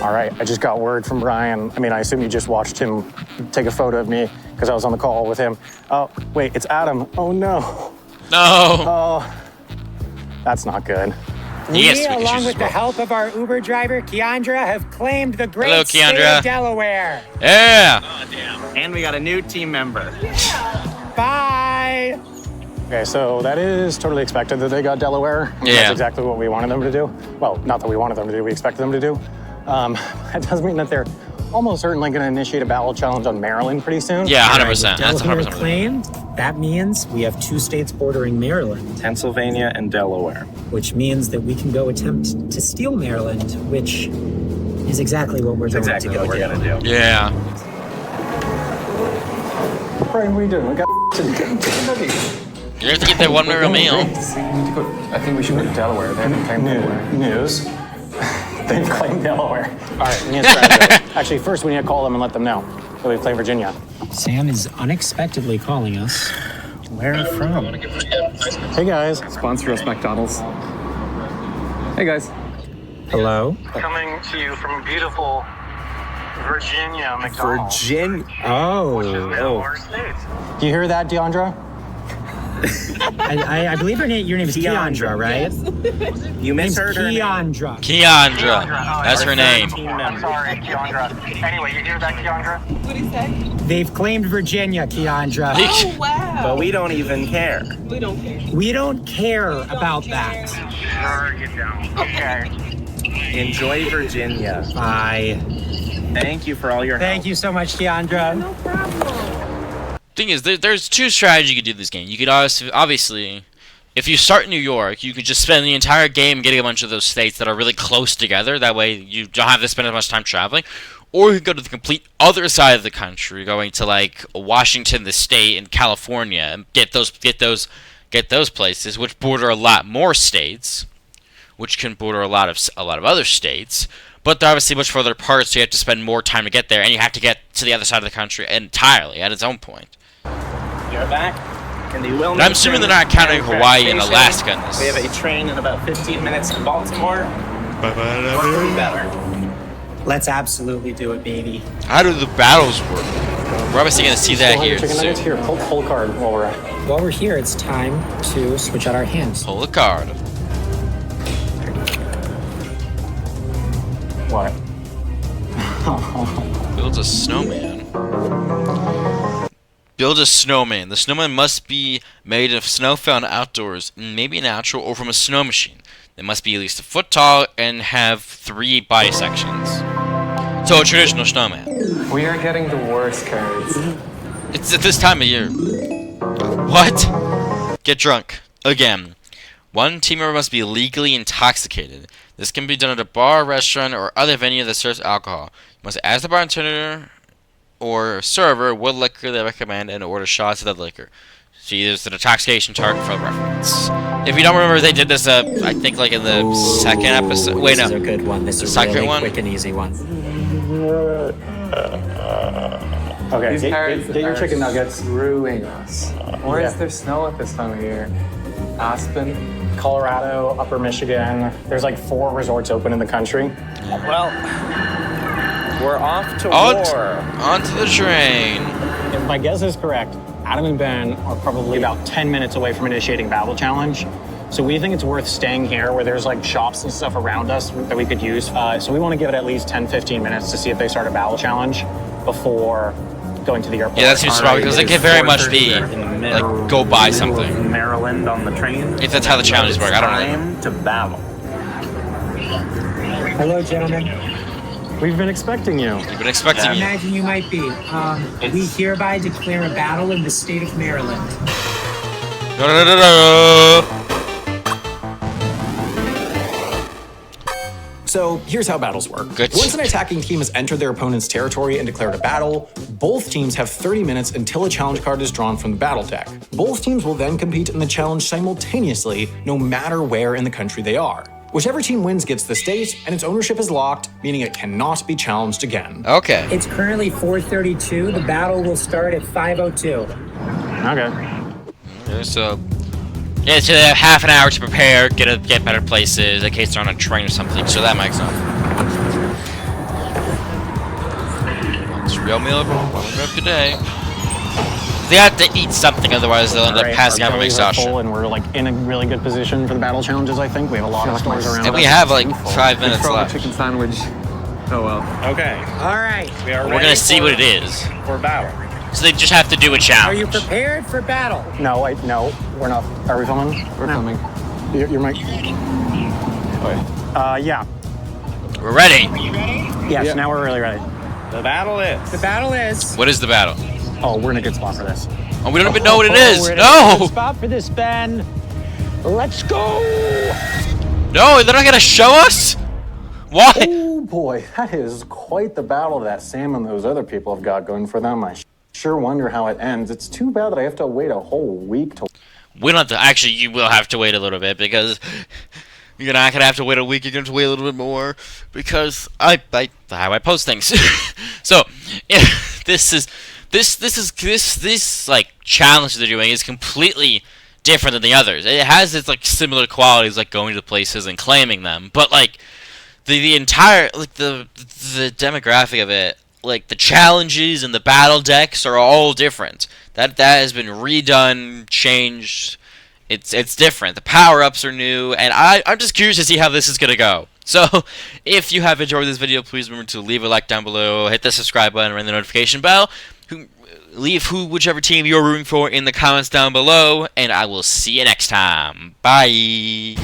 All right, I just got word from Brian. I mean, I assume you just watched him take a photo of me because I was on the call with him. Oh, wait, it's Adam. Oh, no. No. Oh, That's not good. We, along with the help of our Uber driver, Keandra, have claimed the great Hello, state Keandra. of Delaware. Yeah. Oh, damn. And we got a new team member. Bye. Okay, so that is totally expected that they got Delaware. Yeah. That's exactly what we wanted them to do. Well, not that we wanted them to do, we expected them to do. That does mean that they're almost certainly going to initiate a battle challenge on Maryland pretty soon. Yeah, 100%. With That's Delaware 100%. claimed. That means we have 2 states bordering Maryland, Pennsylvania and Delaware. which means that we can go attempt to steal Maryland, which is exactly what we're going Exactly to what we're gonna do. Yeah. Brian, what are you doing? We got chicken nuggets. You have to get that one meal. I think we should go to Delaware. They haven't claimed Delaware. News. They've claimed Delaware. All right, we need to strategize. Actually, first we need to call them and let them know that we've claimed Virginia. Sam is unexpectedly calling us. Where from? Hey guys. Sponsor us, McDonald's. Hey guys. Hello? Coming to you from beautiful Virginia, McDonald's. Virginia. Oh. Do you hear that, Deandra? I believe your name is Keandra, right? You misheard her name. Keandra. Keandra. That's her name. I'm sorry, Keandra. Anyway, you hear that, Keandra? What did he say? They've claimed Virginia, Keandra. Oh, wow. But we don't even care. We don't care. We don't care about that. Sure, you don't. Okay. Enjoy Virginia. Bye. Thank you for all your help. Thank you so much, Keandra. No problem. Thing is, there's 2 strategies you could do this game. You could obviously, if you start in New York, you could just spend the entire game getting a bunch of those states that are really close together. That way, you don't have to spend as much time traveling. Or you could go to the complete other side of the country, going to like Washington, the state, and California, and get those places, which border a lot more states, which can border a lot of other states. But they're obviously much further apart, so you have to spend more time to get there, and you have to get to the other side of the country entirely at its own point. You're back. And the Wilmington. And I'm assuming they're not counting Hawaii and Alaska in this. We have a train in about 15 minutes to Baltimore. What could be better? Let's absolutely do it, baby. How do the battles work? We're obviously going to see that here Chicken nuggets? soon. Here, pull card while we're at. While we're here, it's time to switch out our hands. Pull a card. What? Build a snowman. Build a snowman. The snowman must be made of snow found outdoors, maybe natural or from a snow machine. They must be at least a foot tall and have 3 body sections. So a traditional snowman. We are getting the worst cards. It's at this time of year. What? Get drunk. Again. One team member must be legally intoxicated. This can be done at a bar, restaurant, or other venue that serves alcohol. You must ask the bartender or server what liquor they recommend and order shots of that liquor. See, there's an intoxication target for reference. If you don't remember, they did this, I think, like in the second episode. Wait, no. This is a good one. This is a second really one? quick and easy one. Okay, These cards get your are chicken nuggets. screwing us. Where is there snow at this time of year? Aspen? Colorado, Upper Michigan. There's like 4 resorts open in the country. Well, we're off to war. Onto the train. If my guess is correct, Adam and Ben are probably about 10 minutes away from initiating battle challenge. So we think it's worth staying here where there's like shops and stuff around us that we could use. So we want to give it at least 10-15 minutes to see if they start a battle challenge before going to the airport. Yeah, that seems probably because it could very much be like go buy something. Maryland on the train. If that's how the challenges work, I don't know. Time to battle. Hello, gentlemen. We've been expecting you. We've been expecting I you. imagine you might be. We hereby declare a battle in the state of Maryland. So here's how battles work. Good. Once an attacking team has entered their opponent's territory and declared a battle, both teams have 30 minutes until a challenge card is drawn from the battle deck. Both teams will then compete in the challenge simultaneously, no matter where in the country they are. Whichever team wins gets the state, and its ownership is locked, meaning it cannot be challenged again. Okay. It's currently 4:32. The battle will start at 5:02. Okay. So, yeah, so they have half an hour to prepare, get better places in case they're on a train or something. So that makes sense. It's real meal warming up today. They have to eat something, otherwise they'll end up Right, passing out our from bellies are exhaustion. full, and we're like in a really good position for the battle challenges. I think we have a lot of stores around. And we us. have like 5 minutes Throw a left. chicken sandwich. Oh well. Okay. All right. We are We're ready gonna see for- what it is. For battle. So they just have to do a Are challenge. you prepared for battle? No, no, we're not. Are we filming? We're filming. Your mic. Yeah. We're ready. Yes. Yep. Now we're really ready. The battle is. The battle is. What is the battle? Oh, we're in a good spot for this. Oh, we don't even know what it is. We're in a No! good spot for this, Ben. Let's go. No, they're not gonna show us? Why? Oh boy, that is quite the battle that Sam and those other people have got going for them. I sure wonder how it ends. It's too bad that I have to wait a whole week to. We don't have to, actually, you will have to wait a little bit because you're not gonna have to wait a week. You're gonna have to wait a little bit more because how I post things. So, this like challenge they're doing is completely different than the others. It has its like similar qualities, like going to places and claiming them, but like the entire like the demographic of it, like the challenges and the battle decks are all different. That has been redone, changed. It's different. The power-ups are new, and I'm just curious to see how this is gonna go. So, if you have enjoyed this video, please remember to leave a like down below, hit the subscribe button, ring the notification bell. Leave whichever team you're rooting for in the comments down below, and I will see you next time. Bye.